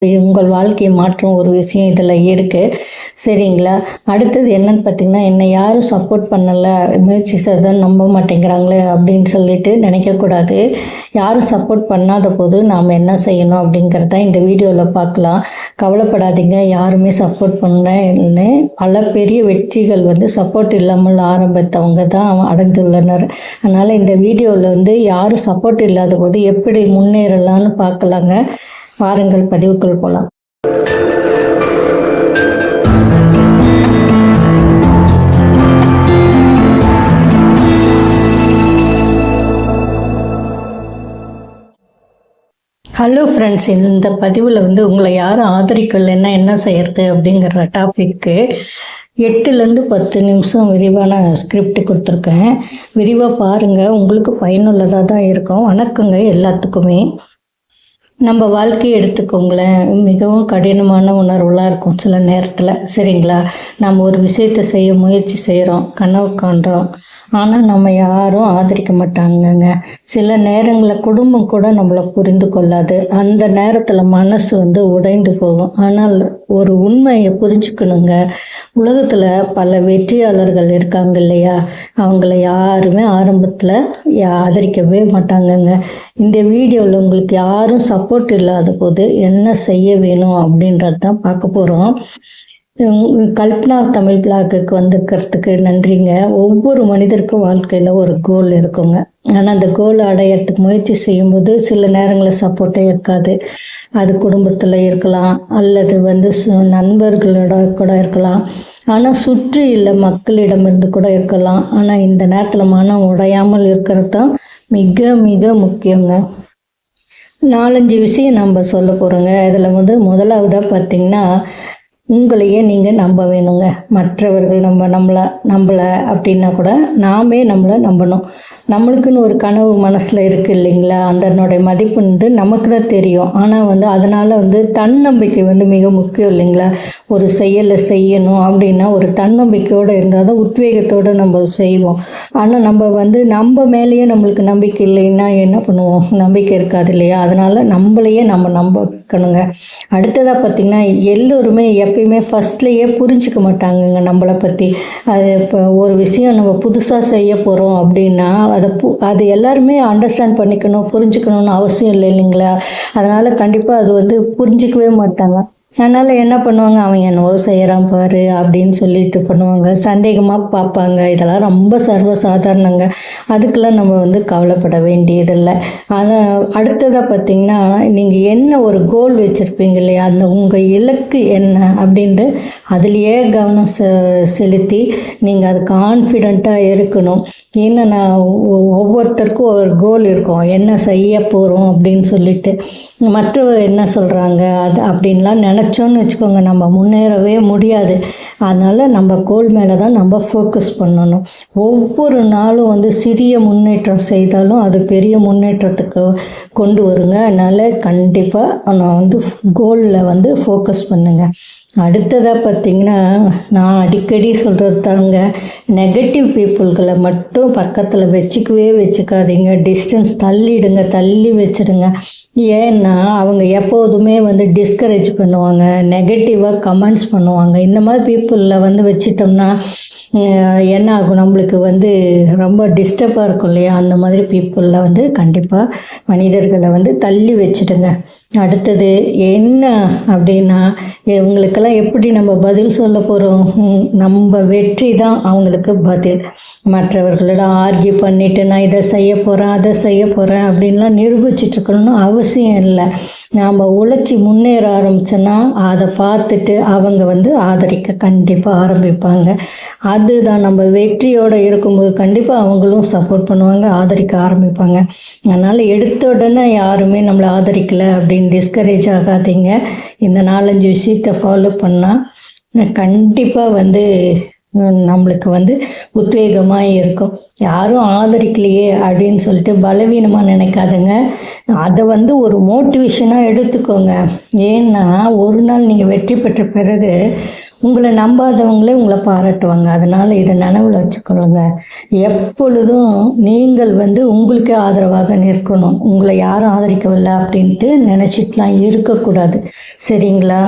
உங்கள் வாழ்க்கையை மாற்றும் ஒரு விஷயம் இதில் இருக்குது. சரிங்களா? அடுத்தது என்னன்னு பார்த்தீங்கன்னா, என்னை யாரும் சப்போர்ட் பண்ணலை, முயற்சி செய்தால் நம்ப மாட்டேங்கிறாங்களே அப்படின்னு சொல்லிட்டு நினைக்கக்கூடாது. யாரும் சப்போர்ட் பண்ணாத போது நாம் என்ன செய்யணும் அப்படிங்கிறத இந்த வீடியோவில் பார்க்கலாம். கவலைப்படாதீங்க, யாருமே சப்போர்ட் பண்ணலன்னு பல பெரிய வெற்றிகள் சப்போர்ட் இல்லாமல் ஆரம்பித்தவங்க தான் அடைந்துள்ளனர். அதனால் இந்த வீடியோவில் யாரும் சப்போர்ட் இல்லாத போது எப்படி முன்னேறலான்னு பார்க்கலாங்க. வாருங்கள் பதிவுக்குள் போகலாம். ஹலோ ஃப்ரெண்ட்ஸ், இந்த பதிவில் உங்களை யாரும் ஆதரிக்கலைன்னா என்ன செய்யறது அப்படிங்கிற டாபிக்கு 8லேருந்து 10 நிமிஷம் விரிவான ஸ்கிரிப்ட் கொடுத்துருக்கேன். விரிவாக பாருங்கள், உங்களுக்கு பயனுள்ளதாக தான் இருக்கும். வணக்கங்க எல்லாத்துக்குமே. நம்ம வாழ்க்கையை எடுத்துக்கோங்களேன், மிகவும் கடினமான உணர்வுலாம் இருக்கும் சில நேரத்தில். சரிங்களா? நம்ம ஒரு விஷயத்தை செய்ய முயற்சி செய்கிறோம், கனவு காண்றோம், ஆனால் நம்ம யாரும் ஆதரிக்க மாட்டாங்கங்க. சில நேரங்களில் குடும்பம் கூட நம்மளை புரிந்து கொள்ளாது. அந்த நேரத்தில் மனசு உடைந்து போகும். ஆனால் ஒரு உண்மையை புரிஞ்சுக்கணுங்க. உலகத்தில் பல வெற்றியாளர்கள் இருக்காங்க இல்லையா? அவங்கள யாருமே ஆரம்பத்தில் ஆதரிக்கவே மாட்டாங்கங்க. இந்த வீடியோவில் உங்களுக்கு யாரும் சப்போர்ட் இல்லாத போது என்ன செய்ய வேணும் அப்படின்றது தான் பார்க்க போகிறோம். கல்பனா தமிழ் பிளாக்குக்கு வந்திருக்கிறதுக்கு நன்றிங்க. ஒவ்வொரு மனிதருக்கும் வாழ்க்கையில் ஒரு கோல் இருக்குங்க. ஆனால் அந்த கோலை அடையிறதுக்கு முயற்சி செய்யும்போது சில நேரங்களில் சப்போர்ட்டே இருக்காது. அது குடும்பத்தில் இருக்கலாம், அல்லது நண்பர்களோட கூட இருக்கலாம், ஆனால் சுற்றி இல்லை மக்களிடமிருந்து கூட இருக்கலாம். ஆனால் இந்த நேரத்தில் மனம் உடையாமல் இருக்கிறது தான் மிக மிக முக்கியங்க. 4-5 விஷயம் நம்ம சொல்ல போகிறோங்க. இதில் முதலாவதாக பார்த்திங்கன்னா, உங்களையே நீங்கள் நம்ப வேணுங்க. மற்றவர்கள் நம்மளை அப்படின்னா கூட நாமே நம்மளை நம்பணும். நம்மளுக்குன்னு ஒரு கனவு மனசில் இருக்குது இல்லைங்களா? அதனுடைய மதிப்பு நமக்கு தான் தெரியும். ஆனால் அதனால் தன்னம்பிக்கை மிக முக்கியம் இல்லைங்களா? ஒரு செயலை செய்யணும் அப்படின்னா ஒரு தன்னம்பிக்கையோடு இருந்தால் தான் உத்வேகத்தோடு நம்ம செய்வோம். ஆனால் நம்ம நம்ம மேலேயே நம்மளுக்கு நம்பிக்கை இல்லைன்னா என்ன பண்ணுவோம்? நம்பிக்கை இருக்காது இல்லையா? அதனால் நம்மளையே நம்ம நம்பக்கணுங்க. அடுத்ததாக பார்த்திங்கன்னா, எல்லோருமே எப்பயுமே ஃபஸ்ட்லேயே புரிஞ்சிக்க மாட்டாங்கங்க நம்மளை பற்றி. அது இப்போ ஒரு விஷயம் நம்ம புதுசாக செய்ய போகிறோம் அப்படின்னா அது எல்லாருமே அண்டர்ஸ்டாண்ட் பண்ணிக்கணும், புரிஞ்சுக்கணும்னு அவசியம் இல்லை இல்லைங்களா? அதனால் கண்டிப்பாக அது புரிஞ்சிக்கவே மாட்டாங்க. அதனால் என்ன பண்ணுவாங்க, அவன் என்னவோ செய்கிறான் பாரு அப்படின்னு சொல்லிட்டு பண்ணுவாங்க, சந்தேகமாக பார்ப்பாங்க. இதெல்லாம் ரொம்ப சர்வசாதாரணங்க. அதுக்கெல்லாம் நம்ம கவலைப்பட வேண்டியதில்லை. ஆனால் அடுத்ததாக பார்த்திங்கன்னா, நீங்கள் என்ன ஒரு கோல் வச்சுருப்பீங்க இல்லையா? அந்த உங்கள் இலக்கு என்ன அப்படின்ட்டு அதுலேயே கவனம் செலுத்தி நீங்கள் அது கான்ஃபிடெண்ட்டாக இருக்கணும். ஏன்னா நான் ஒவ்வொருத்தருக்கும் ஒரு கோல் இருக்கும், என்ன செய்ய போகிறோம் அப்படின்னு சொல்லிட்டு. மற்றவர் என்ன சொல்கிறாங்க அது அப்படின்லாம் நினச்சோன்னு வச்சுக்கோங்க, நம்ம முன்னேறவே முடியாது. அதனால் நம்ம கோல் மேலே தான் நம்ம ஃபோக்கஸ் பண்ணணும். ஒவ்வொரு நாளும் சிறிய முன்னேற்றம் செய்தாலும் அது பெரிய முன்னேற்றத்துக்கு கொண்டு வருங்க. அதனால் கண்டிப்பாக நான் கோலில் ஃபோக்கஸ் பண்ணுங்கள். அடுத்ததாக பார்த்திங்கன்னா, நான் அடிக்கடி சொல்கிறது தாங்க, நெகட்டிவ் பீப்புள்களை மட்டும் பக்கத்தில் வச்சுக்காதீங்க. டிஸ்டன்ஸ் தள்ளி வச்சுடுங்க. ஏன்னா அவங்க எப்போதுமே டிஸ்கரேஜ் பண்ணுவாங்க, நெகட்டிவாக கமெண்ட்ஸ் பண்ணுவாங்க. இந்த மாதிரி பீப்புளில் வச்சிட்டோம்னா என்ன ஆகும், நம்மளுக்கு ரொம்ப டிஸ்டர்பாக இருக்கும் இல்லையா? அந்த மாதிரி பீப்புளில் கண்டிப்பாக மனிதர்களை தள்ளி வச்சுடுங்க. அடுத்தது என்ன அப்படின்னா, இவங்களுக்கெல்லாம் எப்படி நம்ம பதில் சொல்ல போகிறோம்? நம்ம வெற்றி தான் அவங்களுக்கு பதில். மற்றவர்களோட ஆர்கியூ பண்ணிவிட்டு நான் இதை செய்ய போகிறேன் அதை செய்ய போகிறேன் அப்படின்லாம் நிரூபிச்சிட்ருக்கணும்னு அவசியம் இல்லை. நாம் உழைச்சி முன்னேற ஆரம்பித்தோன்னா அதை பார்த்துட்டு அவங்க ஆதரிக்க கண்டிப்பாக ஆரம்பிப்பாங்க. அதுதான் நம்ம வெற்றியோடு இருக்கும்போது கண்டிப்பாக அவங்களும் சப்போர்ட் பண்ணுவாங்க, ஆதரிக்க ஆரம்பிப்பாங்க. அதனால் எடுத்த உடனே யாருமே நம்மளை ஆதரிக்கலை அப்படின்னு டிஸ்கரேஜ் ஆகாதீங்க. இந்த 4-5 விஷயத்தை ஃபாலோ பண்ணால் கண்டிப்பாக நம்மளுக்கு உத்வேகமாக இருக்கும். யாரும் ஆதரிக்கலையே அப்படின்னு சொல்லிட்டு பலவீனமாக நினைக்காதுங்க. அதை ஒரு மோட்டிவேஷனாக எடுத்துக்கோங்க. ஏன்னா ஒரு நாள் நீங்கள் வெற்றி பெற்ற பிறகு உங்களை நம்பாதவங்களே உங்களை பாராட்டுவாங்க. அதனால் இதை நினைவில் வச்சுக்கொள்ளுங்க. எப்பொழுதும் நீங்கள் வந்து உங்களுக்கே ஆதரவாக நிற்கணும். உங்களை யாரும் ஆதரிக்கவில்லை அப்படின்ட்டு நினச்சிட்டுலாம் இருக்கக்கூடாது. சரிங்களா?